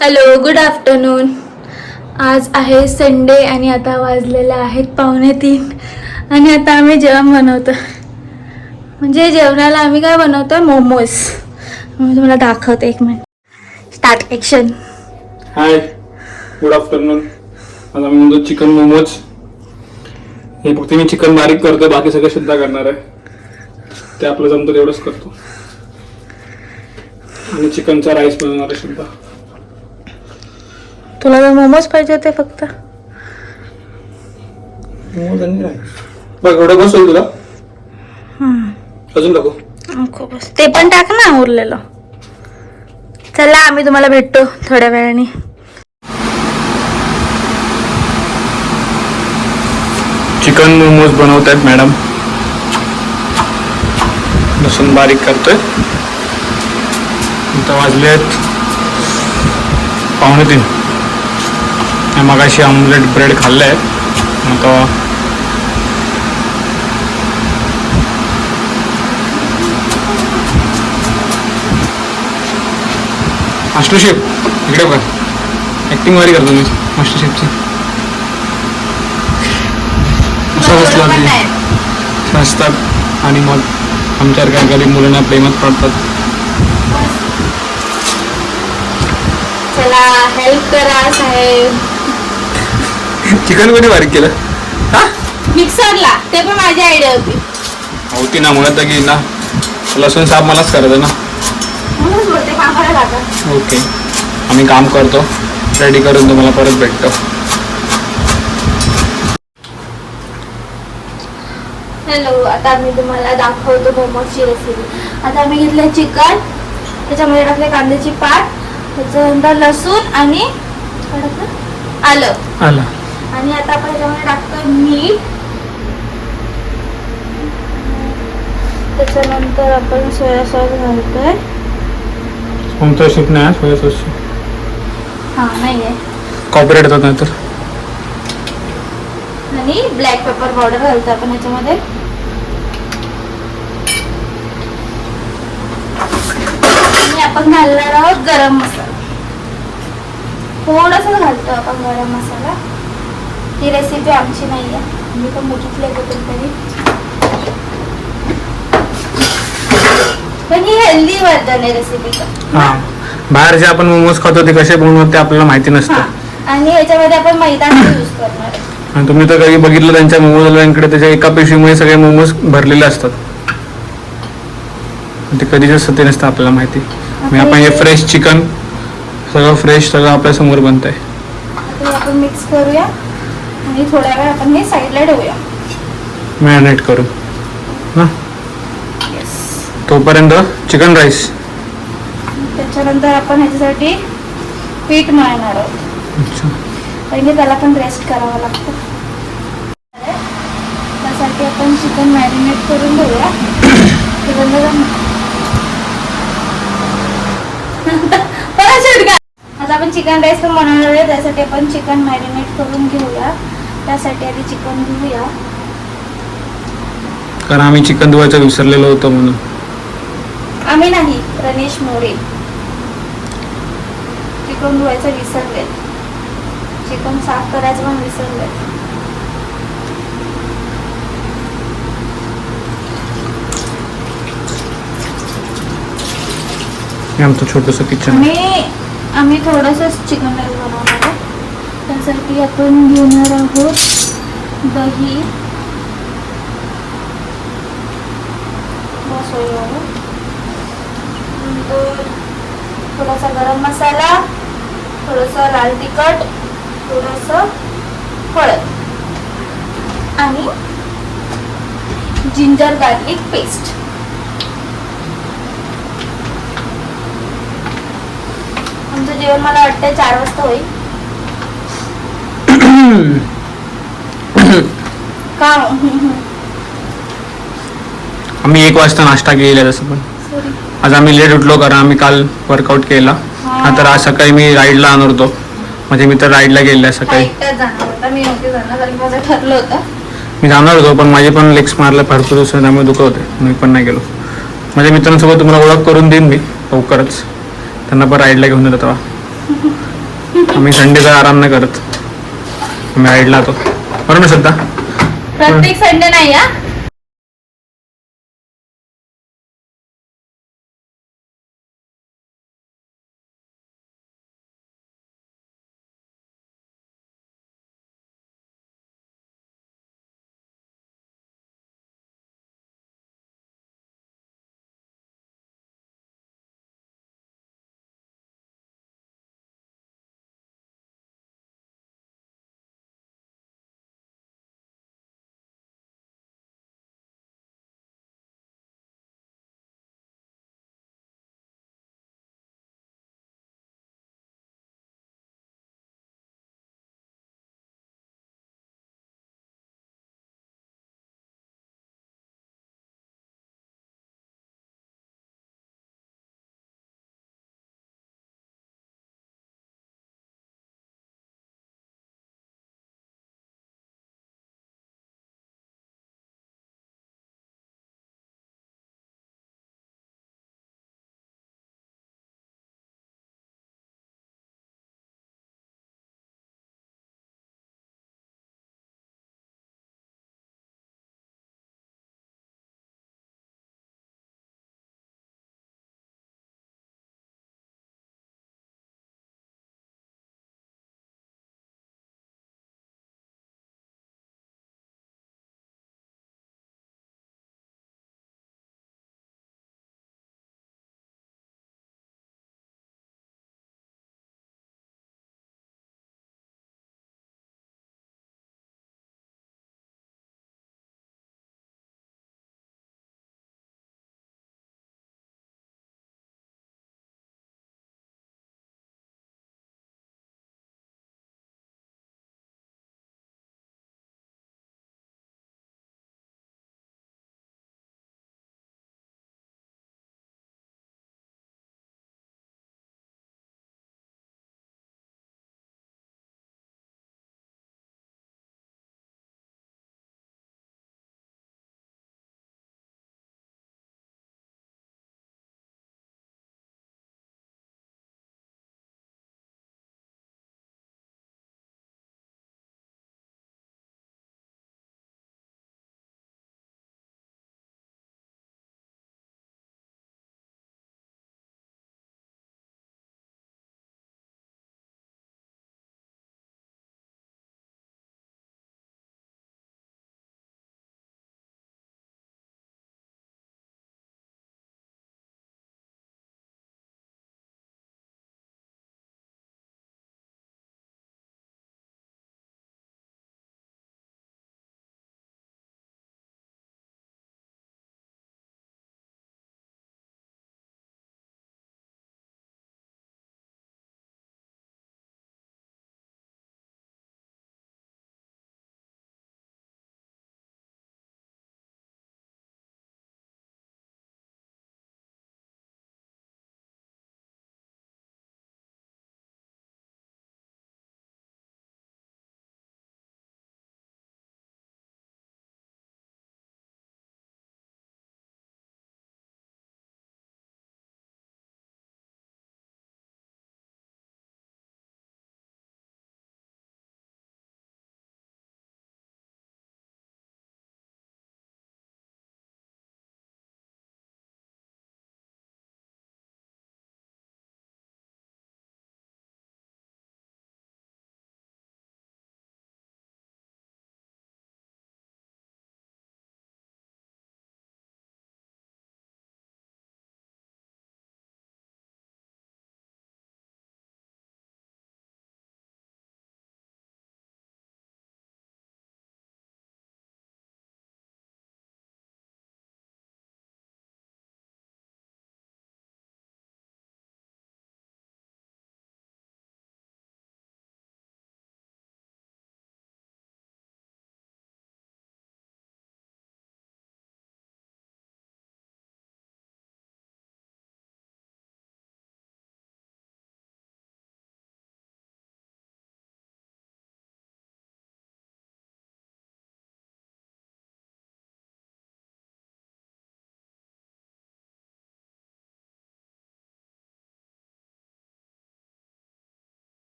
Hello, good afternoon. आज आहे Sunday आणि आता वाजलेले आहेत 2:45 आणि आता आम्ही जेवण बनवतो. म्हणजे जेवणाला आम्ही काय बनवतोय, मोमोज. मी तुम्हाला दाखवते, एक minute. Start action. Hi, good afternoon. आज आम्ही म्हणतो चिकन मोमोज. हे फक्त मी चिकन बारीक करतोय, बाकी सगळं शुद्ध करणार आहे. ते आपलं जमतं तेवढंच करतो. आणि चिकनचा राईस बनवणार आहे शुद्ध. तुला जर मोमोज पाहिजे होते फक्त. मोमोज आणि राईस बघ, एवढं बस होईल तुला. अजून टाकू? खूपच. ते पण टाक ना उरलेलं. चला, आम्ही तुम्हाला भेटतो थोड्या वेळाने. चिकन मोमोज बनवत आहेत मॅडम. लसूण बारीक करतोय. आता वाजले आहेत 2:45. मगाशी ऑमलेट ब्रेड खाल्ले आहे. आता मास्टर शेफ इकडे बघा, ऍक्टिंग वारी करतो मी मास्टर शेफची. असतात आणि मग आमच्यासारख्या गरीब मुलांना प्रेमात पडतात. चला, हेल्प करा साहेब. चिकन कोणी बारीक केलं? हा, मिक्सरला. ते पण माझी आयडिया होती ना, म्हणत की ना लसूण साफ मलाच करायचं ना. म्हणूनच बोलते, कामाला लागत. ओके, आम्ही काम करतो, रेडी करून तुम्हाला परत भेटतो. हॅलो, आता मी तुम्हाला दाखवतो मोमोजची रेसिपी. आता आम्ही घेतलं चिकन, त्याच्यामध्ये टाकले कांद्याची पात, त्याच्यानंतर लसूण आणि आलं. आणि आता आपण त्याच्यामध्ये टाकतो मीठ. त्याच्यानंतर आपण सोया सॉस घालतोय. कोणतं सूप नाही सोया सॉसची? हा, नाही आहे. कॉपरेट येतात नाही तर. आणि ब्लॅक पेपर पावडर घालतो आपण याच्यामध्ये. आणि आपण घालणार आहोत गरम मसाला. थोडंसं घालतो आपण गरम मसाला. ही रेसिपी आमची नाही आहे, मी पण बघितलंय कुठेतरी. पण ही हेल्दी वर्जन आहे रेसिपीचं. हां, बाहेर जे आपण मोमोज खातो ते कसे बनवतात ते आपल्याला माहिती नसतं. आणि याच्यामध्ये आपण मैदा यूज करणार आहे. आणि तुम्ही तर कधी बघितलं त्यांच्या मोमोजवाल्यांकडे, त्याच्या एका पिशवीमुळे सगळे मोमोज भरलेले असतात. ते कधीच असतं ते नसतं आपल्याला माहिती. आणि आपण हे फ्रेश चिकन, सगळं फ्रेश, सगळं आपल्या समोर बनत आहे. आता आपण मिक्स करूया आणि थोड्या वेळ आपण हे साईडला ठेवूया मॅरिनेट करून ना. तोपर्यंत चिकन राईस. त्याच्यानंतर आपण ह्याच्यासाठी पीठ मळणार आहोत. अच्छा, पहिले त्याला पण रेस्ट करावं लागतं. त्यासाठी आपण चिकन मॅरिनेट करून घेऊया. आता आपण चिकन राईस पण बनवणार आहे, त्यासाठी आपण चिकन मॅरिनेट करून घेऊया. त्यासाठी आधी चिकन धुवूया. कारण आम्ही चिकन धुवायचं विसरलेलो होतो म्हणून. आम्ही नाही, रमेश मोरे. चिकन धुवायचं विसरले, चिकन साफ करायचं पण विसरले. हे आमचं छोटंसं किचन. आम्ही थोडंसं चिकन राईस बनवणार आहे. त्यासाठी आपण घेणार आहोत दही, नंतर थोडासा गरम मसाला, थोडंसं लाल तिखट, थोडंसं हळद आणि जिंजर गार्लिक पेस्ट. आमचं जेवण मला वाटतं 4 वाजता होईल. का आम्ही 1 वाजता नाश्ता केलेला. तसं पण आज आम्ही लेट उठलो, कारण आम्ही काल वर्कआउट केला. तर आज सकाळी मी राईडला आणणार होतो. म्हणजे मी तर राईडला गेले सकाळी. मी नव्हते जाणार, कारण माझं ठरलं होतं. मी जाणार होतो, पण माझे पण लेग्स मारले भरपूर दिवस, त्यामुळे दुखत होते. मी पण नाही गेलो. माझ्या मित्रांसोबत तुम्हाला ओळख करून देईन मी लवकरच. त्यांना पण राईडला घेऊन येतो तेव्हा. आम्ही संडेचा आराम नाही करत, मॅरिडला तो बरोबर ना श्रद्धा? प्रत्येक संडे नाही हा.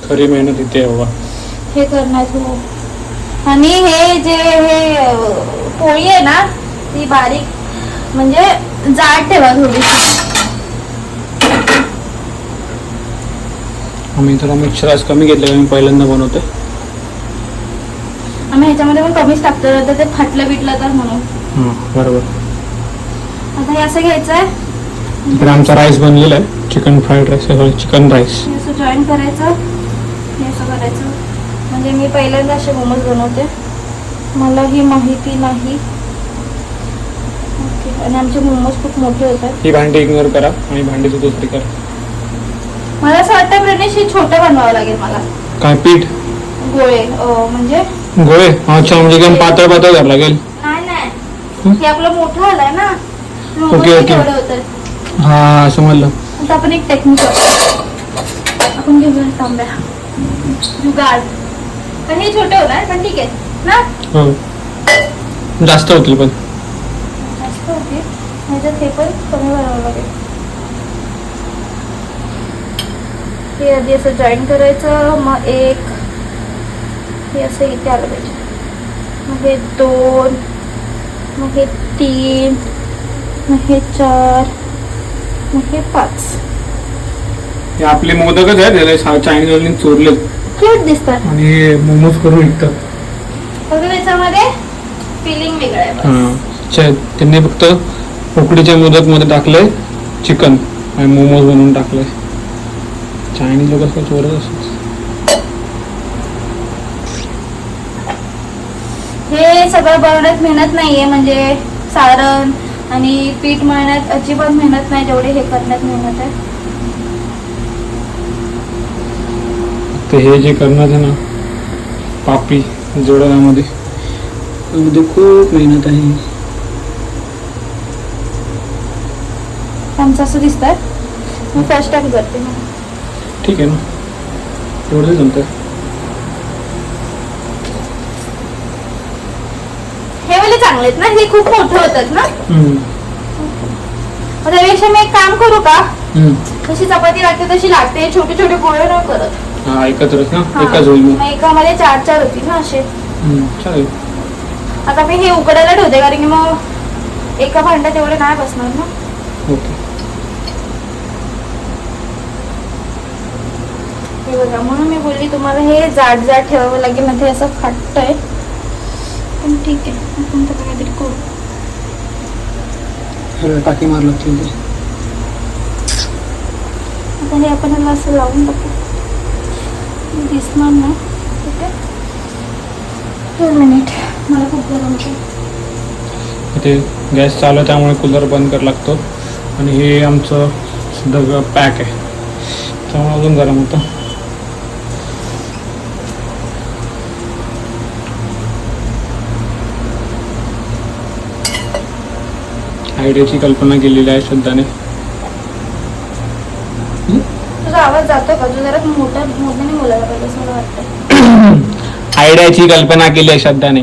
खरी मेहनत इथे आहे बाबा. हे करण्यात हो. आणि हे जे हे पोळी आहे ना ती बारीक म्हणजे जाड ठेवा थोडी. आम्ही थोडा मिक्सर आज कमी घेतलं, मी पहिल्यांदा बनवतोय. आम्ही ह्याच्यामध्ये पण कमीच टाकतो तर ते फाटलं बिटलं तर म्हणून. बरोबर. आता हे असं घ्यायचं आहे. इकडे आमचा राईस बनलेला आहे, chicken fried rice, chicken rice. हे असं जॉईन करायचं, हे असं करायचं. म्हणजे मी पहिल्यांदा असे मोमोज बनवते, मला ही माहिती नाही. ओके. आणि आमचे मोमोज खूप मोठे होतात. ही भांडी इग्नोर करा आणि भांडी तू दुसरी कर. मला असं वाटतं प्रणेश हे छोटं बनवावं लागेल मला. काय पीठ गोळे म्हणजे गोळे? अच्छा, म्हणजे एकदम पातळ पातळ करावं लागेल. नाही हे आपलं मोठं आलंय ना. ओके. एवढं होतं. हा समजलं. आता आपण एक टेक्निक आपण घेऊया तांब्या जुगाड. पण हे छोटे होणार पण ठीक आहे ना. हो जास्त होतील पण. जास्त होते ह्याच्यात हे पण कमी करावं लागेल. हे आधी असं जॉईन करायचं, मग एक हे असं इथे आलं पाहिजे, मग हे 2, मग हे 3, मग हे 4, मग हे 5. हे आपले मोदकच आहेत, त्याला चायनीज वाल्यांनी चोरले क्यूट दिसतात आणि मोमोज करून विकतात. फक्त त्याच्यामध्ये फिलिंग वेगळं आहे बस. त्यांनी फक्त उकडीच्या मोदक मध्ये टाकलंय चिकन आणि मोमोज बनवून टाकलंय. चायनीज लोक काय चोरत असतात. हे सगळं बनवण्यात मेहनत नाहीये, म्हणजे सारण आणि पीठ मळण्यात अजिबात मेहनत नाही जेवढे हे करण्यात मेहनत आहे. ते हे जे करणार आहे ना पापी जोडण्यामध्ये, त्यामध्ये खूप मेहनत आहे. आमचं असं दिसतंय. मी फर्स्ट टाइम करते. ठीक आहे ना, एवढं जमतं. हे वाले चांगले आहेत ना, हे खूप मोठे होतात ना. त्यापेक्षा मी एक काम करू का, जशी चपाती लागते तशी लागते, छोटे छोटे गोळे न करत. हा एकत्रच ना, एकाच होईल मग. एकामध्ये 4-4 होतील ना असे. चालेल. आता मी हे उकडायला ठेवते कारण की मग एका भांड्यात एवढे नाही बसणार ना. ओके. हे बघा, म्हणून मी बोलली तुम्हाला हे जाड जाड ठेवावं लागेल, मध्ये असं फाटतंय. पण ठीक आहे, आपण तर काहीतरी करू. टाकी मारलं ठीक आहे. आता हे आपण ह्याला असं लावून टाकू, दिसणार ना. ठीक आहे, 2 मिनिट. मला खूप गरम होतं. इथे गॅस चालू आहे त्यामुळे कूलर बंद करायला लागतो. आणि हे आमचं सध्या पॅक आहे त्यामुळे अजून गरम होतं. आयडियाची कल्पना केलेली आहे श्रद्धाने. तुझा आवाज जातो का? तू जरा मोठ्याने बोलायला पाहिजे असं मला वाटतं. आयडियाची कल्पना केली आहे श्रद्धाने.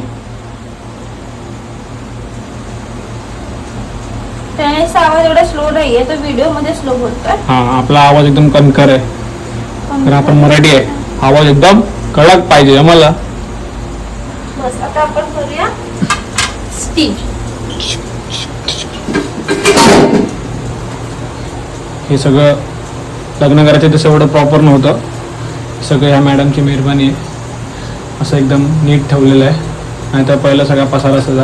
त्याचा आवाज एवढा स्लो नाहीये, तो व्हिडिओ मध्ये स्लो बोलतोय. हा, आपला आवाज एकदम कणकर आहे कारण आपण मराठी आहे. आवाज एकदम कडक पाहिजे आम्हाला. बस आता आपण करूया स्टीम. हे सगळं लग्न करायचं तसं एवढं प्रॉपर नव्हतं. सगळं ह्या मॅडमची मेहरबानी आहे, असं एकदम नीट ठेवलेलं आहे. नाहीतर पहिला सगळा पसारा सजा.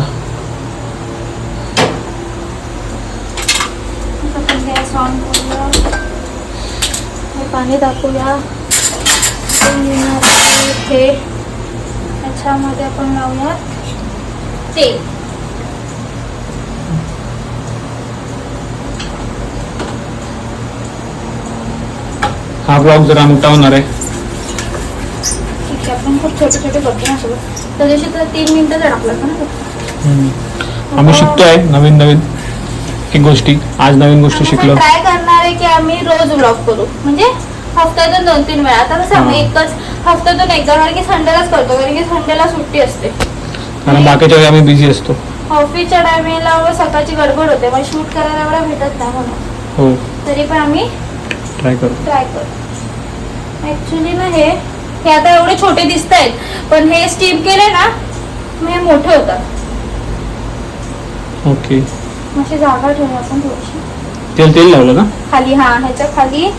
गॅस ऑन करूया, हे पाणी टाकूया. हे याच्यामध्ये आपण लावूया तेल. हा ब्लॉग जरा मोठा होणार आहे. ठीक आहे, आपण खूप छोटे छोटे करतो ना सगळं. त्या दिवशी तर 3 मिनिटं जर टाकलं ना. आम्ही शिकतोय नवीन नवीन एक गोष्टी. आज नवीन गोष्टी शिकलो. ट्राय करणार आहे की आम्ही रोज व्लॉग करू, म्हणजे हफ्त्यातून 2-3 वेळा. आता कसं आम्ही एकच हफ्त्यातून एकदा, कारण की संडेलाच करतो, कारण की संडेला सुट्टी असते. कारण बाकीच्या वेळी आम्ही बिझी असतो. ऑफिसच्या टायमिंगला सकाळची गडबड होते, मग शूट करायला एवढा भेटत नाही म्हणून. हो, तरी पण आम्ही ट्राय करू. ऍक्च्युली ना हे हे आता एवढे छोटे दिसत आहेत, पण हे स्टीम केले ना मग हे मोठे होतात. ओके. अशी जागा ठेवू आपण थोडीशी. तेल लावलं का खाली? हा, ह्याच्या खाली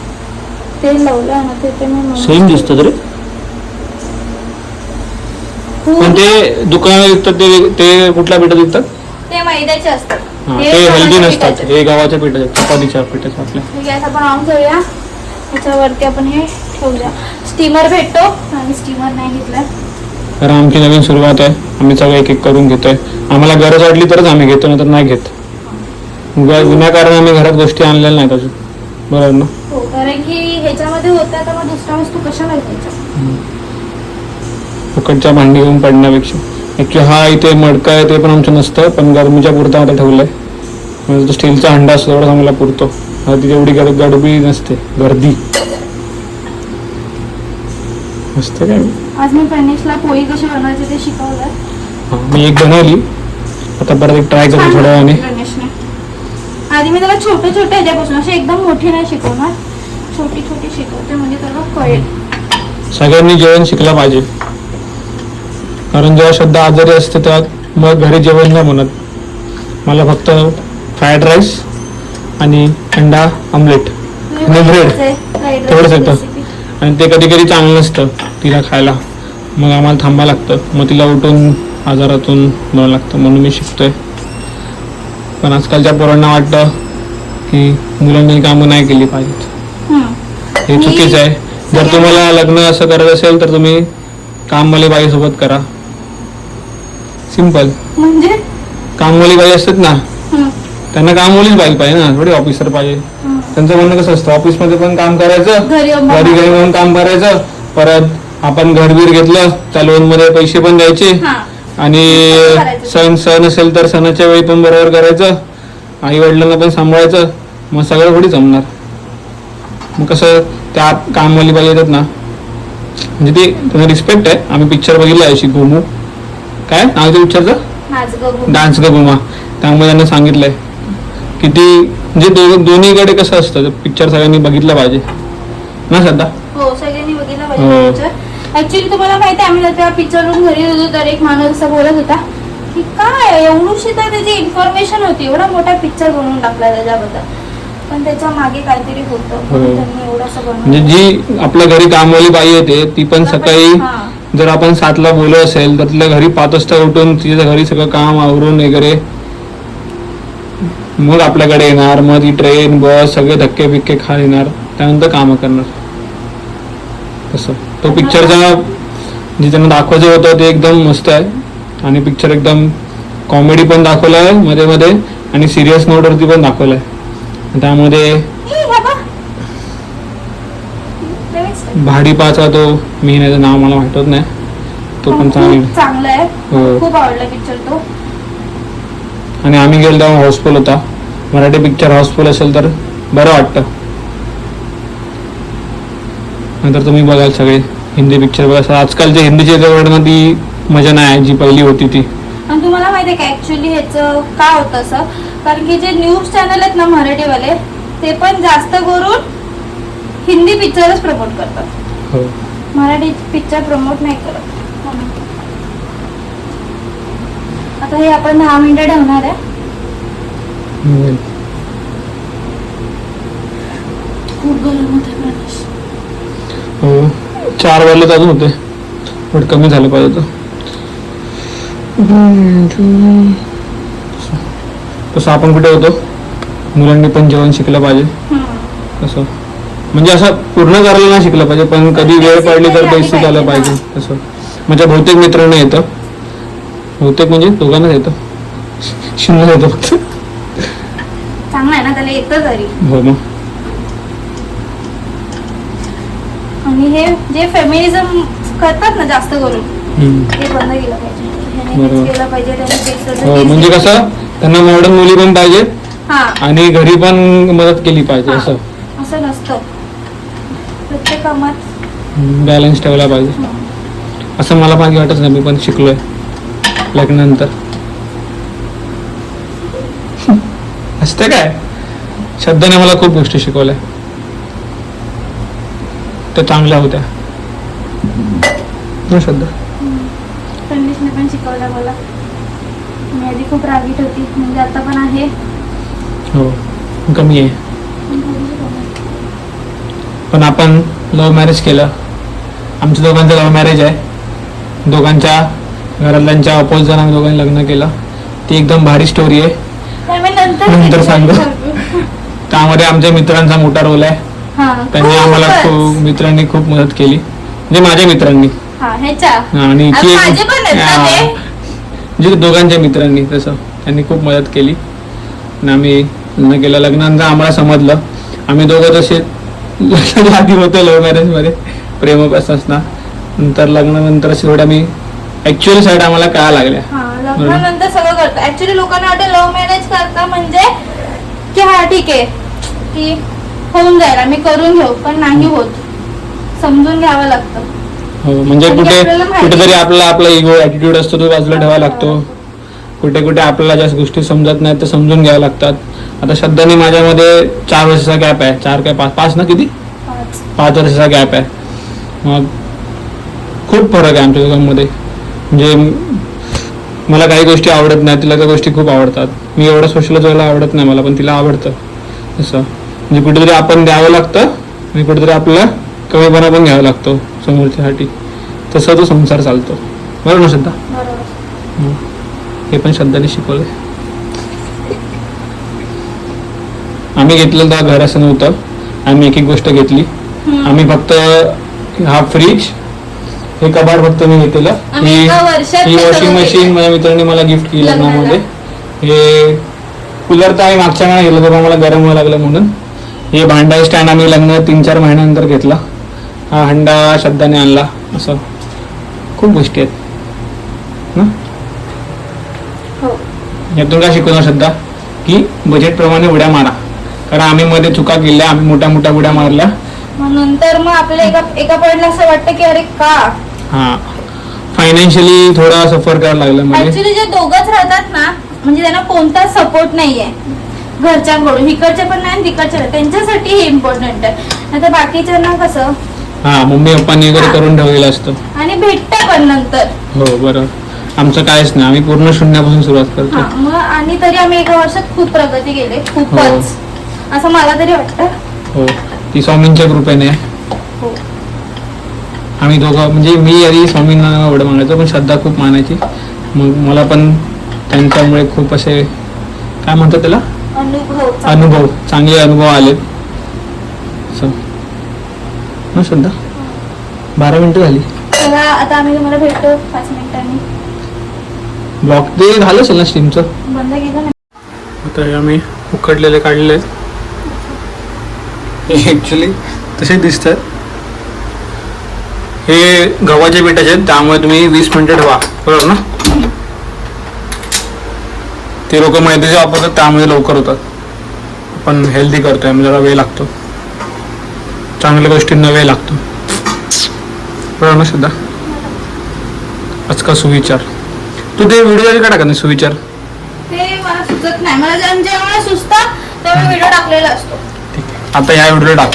तेल लावलं आणि ते मी सेम दिसतं तरी. पण ते दुकानात विकतात ते कुठल्या पिठात विकतात? ते मैद्याचे असतात. ते हेल्दी नसतात. हे गव्हाच्या पिठाचे, चपातीच्या पिठाचे. आपल्या गॅस आपण ऑन करूया. त्याच्यावरती आपण हे ठेवूया. स्टीमर भेटतो आणि स्टीमर नाही घेतला कारण आमची नवीन सुरुवात आहे. आम्ही सगळं एक एक करून घेतोय. आम्हाला गरज वाटली तरच आम्ही घेतो, नाही तर नाही घेत. विनाकारण आम्ही घरात गोष्टी आणलेल्या नाहीत अजून. बरोबर ना? हो, कारण की ह्याच्यामध्ये होतं तर मग दुसऱ्या वस्तू कशाला घ्यायच्या. फुकटच्या भांडी घेऊन पडण्यापेक्षा. ऍक्च्युली हा इथे मडका आहे ते पण आमचं नसतं, पण गरमीच्या पुरता आता ठेवलंय. म्हणजे तो स्टीलचा हंडा असतो तेवढा चांगला पुरतो. तिथे एवढी गडबडी नसते, गर्दी असते काय. आज मी प्रनेशला पोळी कशी बनवायची ते शिकवलं. मी एक बनवली, आता परत एक ट्राय करतो थोड्या वेळाने. प्रनेशने आधी मी त्याला छोटे छोटे ह्याच्यापासून, असे एकदम मोठी नाही शिकवणार, छोटी छोटी शिकवते म्हणजे त्याला कळेल. सगळ्यांनी जेवण शिकलं पाहिजे, कारण जेव्हा श्रद्धा आजारी असते तेव्हा मग घरी जेवण नाही म्हणत. मला फक्त फ्राईड राईस आणि अंडा आमलेट आणि ब्रेड तेवढंच येतं. आणि ते कधी कधी चांगलं नसतं तिला खायला, मग आम्हाला थांबायला लागतं. मग तिला उठून आजारातून बनवावं लागतं, म्हणून मी शिकतोय. पण आजकालच्या पोरांना वाटतं की मुलांनी कामं नाही केली पाहिजेत. हे चुकीचं आहे. जर तुम्हाला लग्न असं करायचं असेल तर तुम्ही कामवाली बाईसोबत करा. सिंपल. म्हणजे कामवाली बाई असतात ना, त्यांना कामवालीच बाई पाहिजे ना, थोडी ऑफिसर पाहिजे. त्यांचं म्हणणं कसं असतं, ऑफिसमध्ये पण काम करायचं, घरी पण काम करायचं, परत आपण घरबीर घेतलं त्या लोन मध्ये पैसे पण द्यायचे, आणि सण असेल तर सणाच्या वेळी पण बरोबर करायचं, आई वडिलांना पण सांभाळायचं. मग सगळं थोडी जमणार. मग कसं त्या कामवाली बाई येतात ना, म्हणजे ते त्यांना रिस्पेक्ट आहे. आम्ही पिक्चर बघितला अशी गोमू, काय नाव ते पिक्चरचं, डान्स ग गुमा. त्यामुळे त्यांना सांगितलंय किती म्हणजे दोन्हीकडे कसं असतं. पिक्चर सगळ्यांनी बघितलं पाहिजे ना श्रद्धा? हो, सगळ्यांनी बघितलं पाहिजे पिक्चर. ऍक्च्युली तुम्हाला माहिती आहे, आम्ही त्या पिक्चरवरून घरी होतो तर एक माणूस असं बोलत होता की काय एवढीशी तर त्याची इन्फॉर्मेशन होती, एवढा मोठा पिक्चर बनवून टाकला त्याच्याबद्दल, पण त्याच्या मागे काहीतरी होतं. त्यांनी एवढंसं बनवलं. म्हणजे जी आपल्या घरी कामवाली बाई येते ती पण सकाळी जर आपण 7ला बोललो असेल तर तिला घरी 5 वाजता उठून तिच्या घरी सगळं काम आवरून वगैरे मग आपल्याकडे येणार. मग ती ट्रेन बस सगळे धक्के बिक्के खा येणार, त्यानंतर कामं करणार. तसं तो पिक्चरचा जे त्यांना दाखवायचं होतं ते एकदम मस्त आहे. आणि पिक्चर एकदम कॉमेडी पण दाखवलं आहे मध्ये मध्ये, आणि सिरियस नोटवरती पण दाखवलं आहे. त्यामध्ये भाडीपाचा तो मी त्याचं नाव मला माहित नाही, तो पण चांगला आहे. खूप आवडला पिक्चर तो. आणि आम्ही गेलो तेव्हा हाऊसफुल होता. मराठी पिक्चर हाऊसफुल असेल तर बरं वाटतं. नंतर तुम्ही बघाल सगळे हिंदी पिक्चर बघा. आजकालच्या हिंदीच्या जवळनं ती मजा नाही जी पहिली होती ती. आणि तुम्हाला माहिती आहे का ऍक्च्युली ह्याचं काय होतं असं, कारण की जे न्यूज चॅनल आहेत ना मराठीवाले, ते पण जास्त करून हिंदी पिक्चरच प्रमोट करतात. मराठी पिक्चर प्रमोट नाही करत. आता हे आपण 10 मिनिटं ठेवणार आहे. खूप गरम होते प्रकाश. हो, 4 वाजले अजून होते, पण कमी झालं पाहिजे. तसं आपण कुठे होतो, मुलांनी पण जेवण शिकलं पाहिजे. तसं म्हणजे असं पूर्ण करायला नाही शिकलं पाहिजे, पण कधी वेळ पडली तर बेसिक आलं पाहिजे. तसं माझ्या बहुतेक मित्रांना येतं, बहुतेक म्हणजे दोघांनाच येतं, शिंदे येतं फक्त. चांगलं आहे ना, त्याला येतं तरी. हो मग. आणि हे जे फेमिनिझम करतात ना जास्त करून, ते बंद केलं पाहिजे. केलं पाहिजे. म्हणजे कसं त्यांना मॉडर्न मुली पण पाहिजे आणि घरी पण मदत केली पाहिजे. असं असं नसतं, प्रत्येक कामात बॅलन्स ठेवला पाहिजे. असं मला मागे वाटत नाही. मी पण शिकलोय लग्नानंतर. असते काय, श्रद्धाने मला खूप गोष्टी शिकवल्या, त्या चांगल्या होत्या. ना श्रद्धा. कंडिशने पण शिकवलं मला. मी आधी खूप रागीट होती, म्हणजे आता पण आहे. हो कमी आहे. पण आपण लव्ह मॅरेज केलं. आमच्या दोघांचं लव्ह मॅरेज आहे. दोघांच्या घरातल्यांच्या अपोजिट आम्ही दोघांनी लग्न केलं. ती एकदम भारी स्टोरी आहे. ते मी नंतर सांगू. त्यामध्ये आमच्या मित्रांचा मोठा रोल आहे. त्यांनी आम्हाला मित्रांनी खूप मदत केली, म्हणजे माझ्या मित्रांनी आणि जे दोघांच्या मित्रांनी तसं त्यांनी खूप मदत केली. आणि आम्ही लग्न केलं. लग्नानंतर आम्हाला समजलं आम्ही दोघं तसे लग्नाच्या आधी होतो लव्ह मॅरेजमध्ये प्रेम असताना. नंतर लग्नानंतर असे थोड्या मी ऍक्च्युअली साईड आम्हाला काय लागल्या. लग्नानंतर सगळं करतो. ऍक्च्युअली लोकांना वाटतं लव्ह मॅरेज करता म्हणजे की हा ठीक आहे की होऊन जाईल आम्ही करून घेऊ, पण नाही होत. समजून घ्यावं लागतं. हो म्हणजे कुठेतरी आपला इगो ऍटिट्यूड असतो तो बाजूला ठेवावा लागतो. कुठे आपल्याला ज्या गोष्टी समजत नाहीत तर समजून घ्याव्या लागतात. आता श्रद्धाने माझ्यामध्ये 4 वर्षाचा गॅप आहे. 4 काय 5 ना किती 5 वर्षाचा गॅप आहे. मग खूप फरक आहे आमच्या दोघांमध्ये. म्हणजे मला काही गोष्टी आवडत नाही, तिला त्या गोष्टी खूप आवडतात. मी एवढं सोशल जायला आवडत नाही मला, पण तिला आवडतं. असं म्हणजे कुठेतरी आपण द्यावं लागतं आणि कुठेतरी आपल्याला कमीपणा पण घ्यावा लागतो समोरच्यासाठी. तसं तो संसार चालतो. बरोबर ना श्रद्धा? हे पण श्रद्धाने शिकवलंय. आम्ही घेतलेलं तेव्हा घर असं नव्हतं. आम्ही एक गोष्ट घेतली. आम्ही फक्त हा फ्रीज, हे कबाड फक्त मी घेतलेलं. ही वॉशिंग मशीन माझ्या मित्रांनी मला गिफ्ट केली लग्नामध्ये. हे कूलर तर आम्ही मागच्या महिन्यात गेलो तेव्हा मला गरम व्हायला लागलं म्हणून. हे भांडा स्टँड आम्ही लग्न 3-4 महिन्यानंतर घेतला. हा हंडा श्रद्धाने आणला. असं खूप गोष्टी आहेत ना. यातून काय शिकवणार श्रद्धा की बजेट प्रमाणे उड्या मारा. कारण आम्ही मध्ये चुका केल्या, आम्ही मोठ्या उड्या मारल्या. नंतर मग आपल्याला एका पॉइंटला असं वाटतं की अरे का फायनान्शियली थोडा सफर करायला लागला. ऍक्च्युली जे दोघंच राहतात ना, म्हणजे त्यांना कोणता सपोर्ट नाहीये घरच्यांकडून. इकडचे पण नाही तिकडचे नाही, त्यांच्यासाठी हे इम्पॉर्टंट आहे. आता बाकीच्यांना कसं मम्मी पप्पांनी वगैरे करून ठेवलेलं असतं आणि भेटतं पण नंतर. हो बरोबर. आमचं कायच नाही, आम्ही पूर्ण शून्यापासून सुरुवात करतो. मग आणि तरी आम्ही एका वर्षात खूप प्रगती केली, खूपच असं मला तरी वाटतं. हो ती स्वामींच्या कृपेने. हो आम्ही दोघं म्हणजे मी आधी स्वामींना एवढं मानायचो, पण श्रद्धा खूप मानायची. मग मला पण त्यांच्यामुळे खूप असे काय म्हणतात त्याला अनुभव चांगले अनुभव आले. श्रद्धा 12 मिनिटं झाली. आता आम्ही तुम्हाला भेटतो 5 मिनिटांनी. ब्लॉक ते झालं असेल ना स्ट्रीमचं बंद केलं ना. आता आम्ही उकडलेले काढले. ऍक्च्युली तसे दिसतात. हे गव्हाचे पिठाचे आहेत, त्यामुळे तुम्ही 20 मिनिटं ठेवा. बरोबर ना. ते लोक मैद्याचे वापरतात त्यामुळे लवकर होतात. पण हेल्दी करतोय म्हणजे जरा वेळ लागतो. चांगल्या गोष्टींना वेळ लागतो. बरोबर ना सुद्धा. आजकाल सुविचार तू ते व्हिडिओ जरी काढा का नाही सुविचार ते मला सुचत नाही. मला जेव्हा सुचतं तेव्हा व्हिडिओ टाकलेला असतो. ठीक आहे. आता या व्हिडिओ टाक.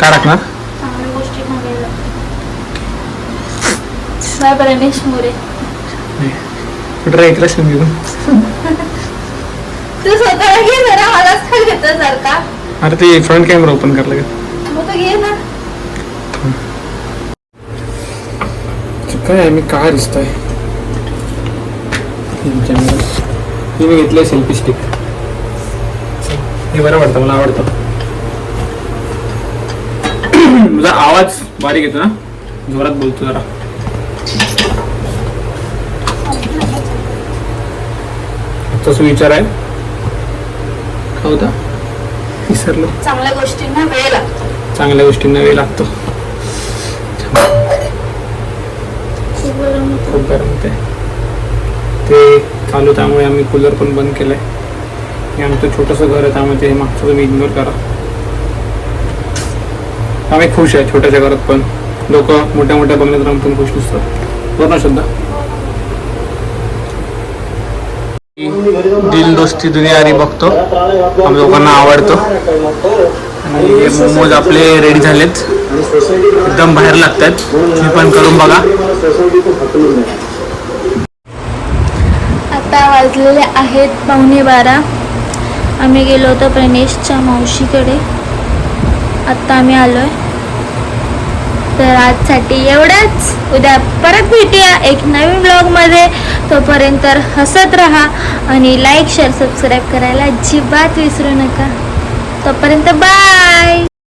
काय टाकणार? चांगल्या गोष्टी बघायला. बाय प्रणेश मोरे. कुठे ऐकलंस मी पण. तू स्वतःला घे जरा, मलाच काय घेतं जर का. अरे ते फ्रंट कॅमेरा ओपन करायला लागेल. मग तो घे ना. काय मी काय दिसतोय. मी घेतलंय सेल्फी स्टिक. हे बरं वाटतं, मला आवडतं. तुझा आवाज बारीक येतो ना, जोरात बोलतो जरा. तसं विचार आहे का होता विसरलो. चांगल्या गोष्टींना वेळ लागतो. चांगल्या गोष्टींना वेळ लागतो. खूप गरम होते ते चालू, त्यामुळे आम्ही कूलर पण बंद केलंय. हे आमचं छोटंसं घर आहे, त्यामुळे ते मागचं तुम्ही इग्नोर करा. आम्ही खुश आहे छोट्याच्या घरात, पण लोक मोठ्या बंगल्यात राहून पण खुश दिसतात. बरोबर ना श्रद्धा. दिल दोस्ती दुनियादारी बघतो, आम्ही लोकांना आवडतो. आणि मोमोज आपले रेडी झालेत. एकदम बाहेर लागतात, तुम्ही पण करून बघा. आता वाजलेले आहेत 11:15. आम्ही गेलो होतो प्रणेशच्या मावशीकडे, आत्ता आम्ही आलोय. तर आजसाठी एवढंच. उद्या परत भेटूया एक नवीन ब्लॉगमध्ये. तोपर्यंत हसत राहा आणि लाईक शेअर सबस्क्राईब करायला अजिबात विसरू नका. तोपर्यंत बाय.